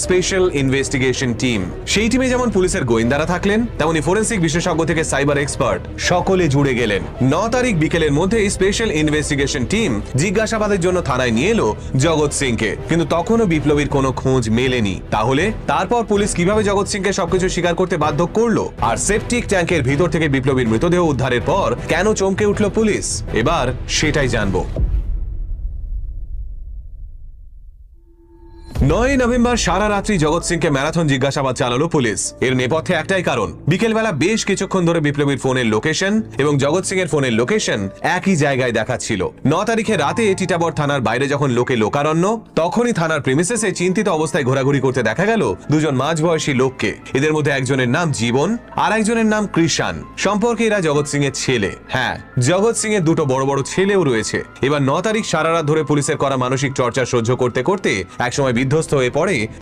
Special investigation team. সেই টিমে যেমন পুলিশের গোয়েন্দারা থাকলেন, তেমনি ফরেন্সিক বিশেষজ্ঞ থেকে সাইবার এক্সপার্ট সকলে জুড়ে গেলেন। 9 তারিখ বিকেলের মধ্যে স্পেশাল ইনভেস্টিগেশন টিম জিজ্ঞাসাবাদের জন্য থানায় নিয়ে এলো জগৎ সিংকে, কিন্তু তখনও বিপ্লবীর কোনো খোঁজ মেলেনি। তাহলে তারপর পুলিশ কিভাবে জগৎ সিংকে সবকিছু স্বীকার করতে বাধ্য করলো? আর সেপটিক ট্যাঙ্কের ভিতর থেকে বিপ্লবীর মৃতদেহ উদ্ধারের পর কেন চমকে উঠল পুলিশ? এবার সেটাই জানবো। 9 নভেম্বর সারা রাত্রি জগৎ সিংকে ম্যারাথন জিজ্ঞাসাবাদ চালালো পুলিশ। এর নেপথ্যে একটাই কারণ, বিকেলবেলা বেশ কিছুক্ষণ ধরে বিপ্লবীর ফোনের লোকেশন এবং জগৎ সিং এর ফোনের লোকেশন একই জায়গায় দেখাচ্ছিল। 9 তারিখে রাতে টিটাগড় থানার বাইরে যখন লোকে লোকারণ্য, তখনই থানার প্রিমিসেসে চিন্তিত অবস্থায় ঘোরাঘুরি করতে দেখা গেল দুজন মাঝবয়সী লোককে। এদের মধ্যে একজনের নাম জীবন আর একজনের নাম কৃষাণ। সম্পর্কে এরা জগৎ সিং এর ছেলে। হ্যাঁ, জগৎ সিং এর দুটো বড় বড় ছেলেও রয়েছে। এবার 9 তারিখ সারা রাত ধরে পুলিশের করা মানসিক টর্চার সহ্য করতে করতে একসময় বিধ্বস্ত হয়ে পড়ে